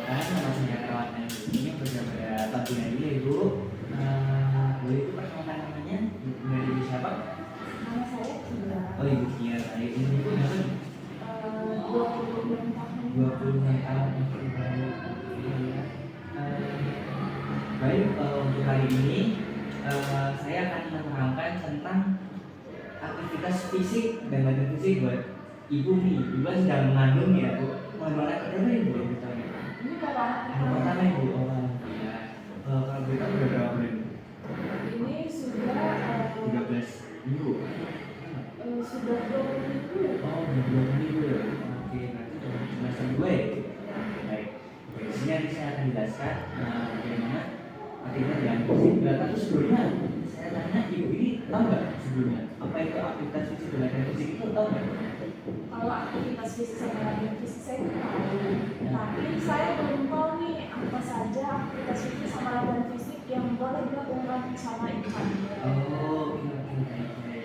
nama saya perawatnya ini pada pagi hari ini Ibu. Boleh Ibu perkenalkan namanya? Dari Ibu siapa? Nama saya Kia. Oh Ibu Kia. Baik, ini Ibu berapa nih? 26 tahun. 26 tahun masih baru. Iya. Baik, untuk kali ini saya akan menerangkan tentang aktivitas fisik dan latihan fisik buat Ibu nih. Ibu kan sedang mengandung ya Bu. Mengandung anak berapa Ibu? Ini bapak Anak pertama Ibu. Oh iya. Kalau berita udah berapa bulan? ini sudah 13 minggu. sudah 20 minggu ya. Oh, udah 20 minggu ya. Oke, berarti udah semester 2 ya. Baik. Oke, di sini nanti saya akan jelaskan bagaimana aktivitas dalam fisik. Tapi sebelumnya saya tanya Ibu ini tahu nggak sebelumnya apa itu aktivitas fisik dan latihan fisik itu tahu nggak? Kalau aktivitas fisik sama latihan fisik saya tahu, tapi saya belum tahu nih apa saja aktivitas fisik sama latihan fisik yang boleh dilakukan sama ibu hamil. Oh, oke.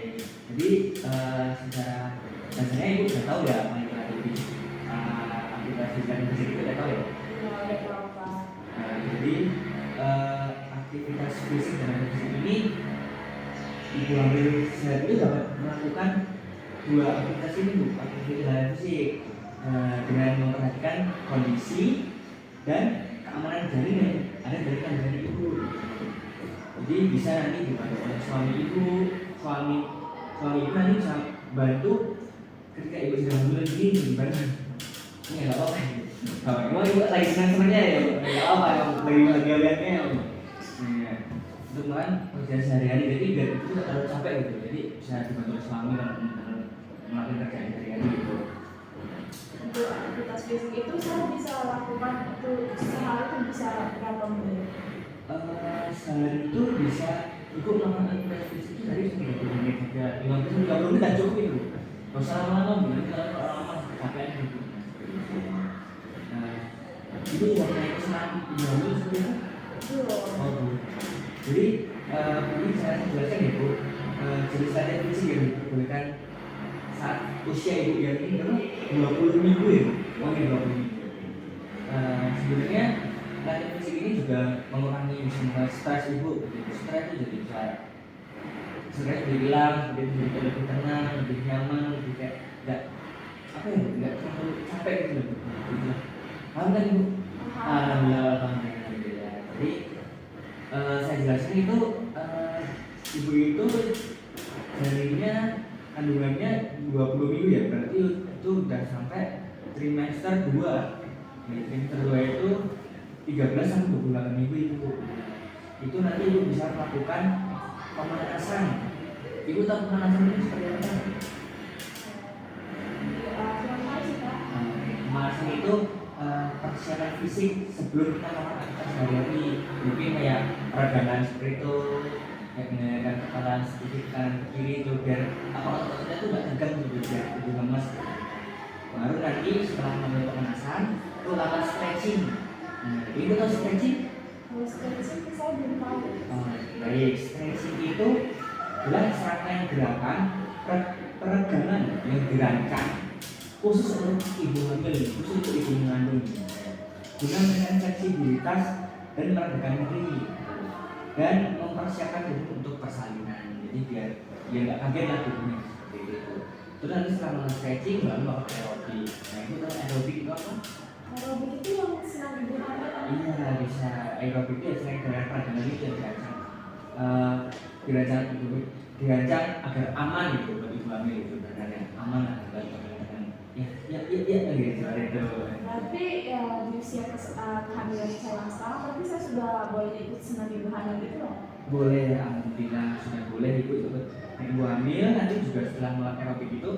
Jadi secara dasarnya Ibu sudah tahu ya apa itu aktivitas fisik dan fisik itu sudah tahu ya? Ya, udah tahu Pak. Jadi aktivitas fisik dan fisik ini Ibu hamil sehat itu dapat melakukan dua aktivitas ini Bu, aktivitas dan fisik dengan memperhatikan kondisi dan keamanan janin yang ada dari kandungan Ibu. Jadi bisa nanti dibantu oleh suami Ibu Ibu nanti bisa bantu ketika Ibu sedang hamil begini gimana? Ini nggak apa-apa. Emang Ibu lagi senang-senangnya ya? Nggak apa-apa, lagi lihatnya ya. Untuk melakukan pekerjaan sehari-hari, jadi biar itu tidak terlalu capek gitu. Jadi bisa dibantu oleh suami dan melakukan kerjaan sehari-hari gitu. Untuk aktivitas fisik itu saya bisa lakukan itu sehari itu bisa berapa menit? Sehari itu bisa Ibu melakukan aktivitas fisik itu dari 30 menit saja. 50 menit sudah cukup Ibu. Gak usah lama-lama, kalau lama capek gitu. Ibu sudah punya kesenangan Ibu hamil sebenarnya? Belum. Jadi mungkin saya jelaskan ya Bu, jenis latihan fisik yang diperbolehkan saat usia Ibu yang ini berapa? 20 minggu ya? Oh ini 20 minggu. Sebenarnya latihan fisik ini juga mengurangi stres Ibu. Stres itu jadi bisa stres jadi hilang, jadi lebih tenang, lebih nyaman, lebih kayak nggak terlalu capek gitu loh. Paham kan Ibu? Alhamdulillah. Jadi saya jelaskan itu Ibu itu janinnya kandungannya 20 minggu ya, berarti itu udah sampai trimester 2. Trimester 2 itu 13 sampai 28 minggu Ibu. Itu nanti Ibu bisa melakukan pemanasan. Ibu tahu pemanasan itu seperti apa? Pemanasan itu persiapan fisik sebelum kita melakukan aktivitas sehari-hari. Mungkin kayak peregangan seperti itu, kayak menggerakkan kepala sedikit kanan ke kiri itu biar otot kita tuh nggak tegang gitu, biar lebih lemas. Baru nanti setelah mengambil pemanasan itu lakukan stretching. Ibu tahu stretching? Kalau stretching saya belum tahu. Baik, stretching itu adalah serangkaian gerakan peregangan yang dirancang khusus untuk ibu hamil, khusus untuk ibu mengandung, guna menekan fleksibilitas dan meredakan nyeri dan mempersiapkan tubuh untuk persalinan. Jadi biar nggak kaget lah tubuhnya seperti itu. Terus nanti setelah melakukan stretching baru melakukan aerobik. Nah itu kan aerobik itu apa? Aerobik itu yang senang ibu hamil. Iya bisa. Aerobik itu selain gerakan peradangan itu yang dirancang agar aman gitu buat ibu hamil itu, dan aman agar ya gitu ada. Berarti ya di usia kehamilan saya yang sekarang, berarti saya sudah boleh ikut senam ibu hamil gitu loh? Boleh, alhamdulillah sudah boleh ikut ibu hamil. Nanti juga setelah melakukan aerobik itu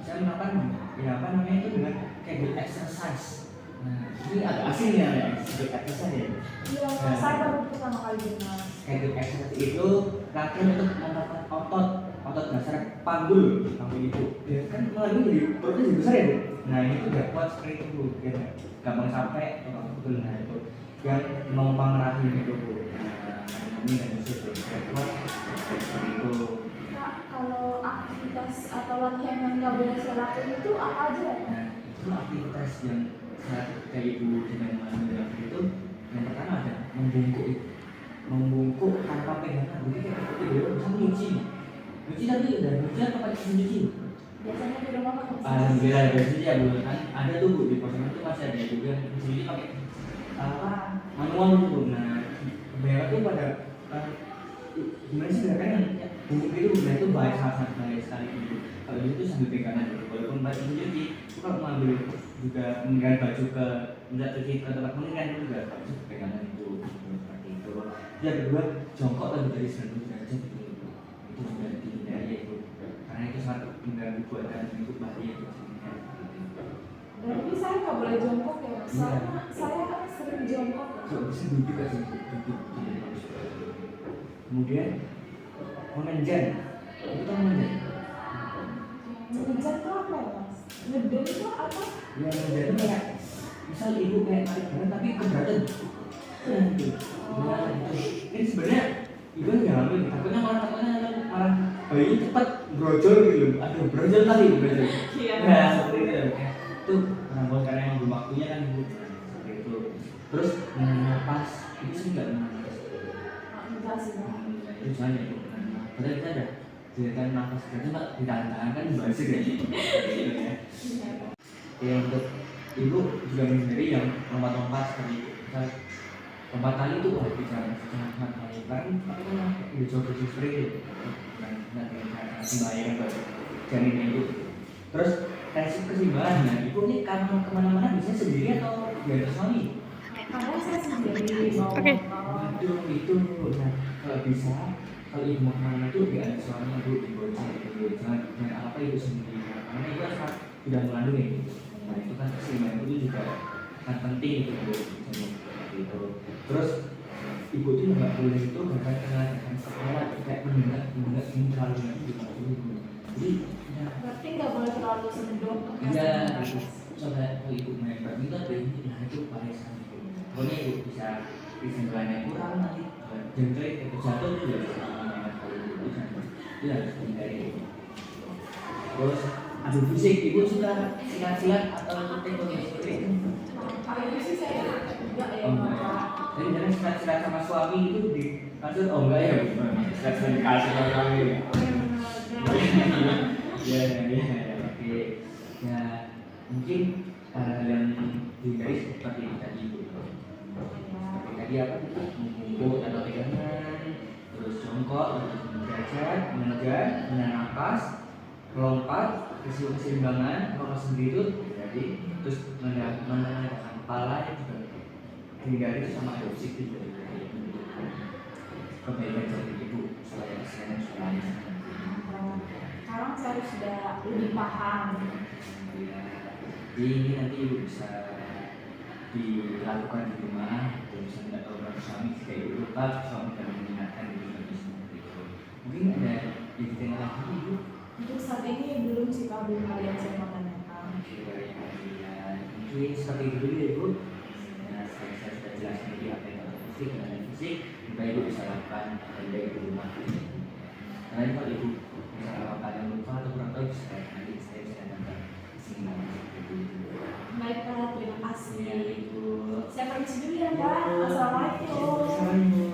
saya melakukan itu dengan kegel exercise. Nah ini agak asing ya kegel exercise ya. Iya, saya baru pertama kali dengar. Kegel exercise itu latihan untuk mengangkat otot dasar panggul ibu. Ya kan mengandung jadi perutnya jadi besar ya Bu. Nah ini tuh gak kuat seperti itu Bu, ya gampang sampai betul. Nah itu yang menumpang rahim itu Bu. Ini dan itu gak kuat seperti itu. Kak, kalau aktivitas atau latihan yang nggak boleh saya lakukan itu apa aja? Nah itu aktivitas yang saat kayak ibu sedang mengandung itu yang pertama ada membungkuk tanpa pegangan. Jadi kayak ibu bisa nyuci tapi udah nyuci apa pakai mesin cuci? Biasanya di rumah pakai mesin Alhamdulillah ada mesin cuci ya bu. Kan ada tuh bu di posyandu tuh masih ada juga mesin cuci pakai apa manual gitu. Nah kebanyakan tuh pada gimana sih gerakan yang bungkuk itu sebenarnya itu baik, sangat baik sekali gitu. Kalau itu sambil pegangan gitu. Walaupun pakai mesin cuci, itu kalau mengambil juga mengganti baju ke minta cuci ke tempat pengeringan itu juga harus pegangan itu seperti itu. Yang kedua jongkok lebih dari 90 derajat itu sudah dihindari itu karena itu sangat mengganggu badan itu bahaya itu. Berarti saya nggak boleh jongkok ya mas? Soalnya saya sering jongkok. Bisa duduk aja duduk. Kemudian menenjan itu kan menenjan. Menenjan itu apa ya mas? Ngeden itu apa? Ya menenjan itu kayak misal ibu kayak narik barang tapi keberatan. Nah itu. Nah itu. Ini sebenarnya ibu nggak hamil, takutnya malah bayi cepat brojol gitu. Aduh brojol tadi brojol. Iya. Nah seperti itu. Itu karena yang belum waktunya kan ibu. Seperti itu. Terus napas itu sih nggak napas. Enggak sih mas. Itu soalnya itu. Padahal kita ada jadikan nafas kita mbak ditahan-tahan kan bahasa kayak gitu ya. Ya untuk ibu juga menghindari yang lompat-lompat seperti itu. Misal lompat tali itu wah bicara sangat baik. Kan udah coba sering itu. Nggak sembahyang buat janin itu. Terus prinsip keseimbangan. Nah ibu ini kalau kemana-mana biasanya sendiri atau diantar suami? Kadang saya sendiri mau Waduh itu nah kalau bisa kalau ibu mau kemana itu diantar suami ibu dibonceng itu jangan apa ibu sendiri karena ibu kan sudah mengandung ya. Nah itu kan keseimbangan itu juga kan penting itu bu itu. Terus ibu tuh nggak boleh itu bahkan sekolah kayak mendengar ini terlalu nggak boleh. Jadi ya berarti nggak boleh terlalu sedot. iya coba kalau ibu main badminton nah itu paling sangat pokoknya ibu bisa kesimpulannya kurang nanti jengkrik itu jatuh itu juga bisa mainan kalau ibu itu harus dihindari. Terus adu fisik ibu suka silat atau teknologi seperti itu? Kalau itu sih saya enggak ya. Jadi jangan silat sama suami itu di kasur enggak ya bu? Silat di kasur sama suami ya? Ya oke ya mungkin yang dihindari seperti itu tadi bu. Tadi apa itu membungkuk atau pegangan, terus jongkok, derajat, menegak, menahan nafas, melompat, keseimbangan, lompat sendiri itu jadi terus menegakkan kepala juga dihindari sama adopsi juga kebaikan dari ibu supaya keseimbangan suami. Sekarang saya sudah lebih paham. Ya, ini nanti ibu bisa dilakukan di rumah atau bisa tidak tahu berapa suami jika ibu lupa suami dan mengingatkan ibu seperti itu. Mungkin ada yang ditengah lagi ibu? Untuk saat ini belum sih Pak, belum ada yang saya mau tanyakan. Mungkin seperti itu dulu ya ibu. Nah saya sudah jelaskan tadi apa yang harus fisik dan fisik supaya ibu bisa lakukan dari di rumah. Karena kalau ibu bisa lakukan yang lupa atau kurang tahu nanti saya bisa datang ke sini seperti itu. Baik Pak, terima kasih. Ya ibu. Saya permisi dulu ya Pak. Assalamualaikum. Assalamualaikum.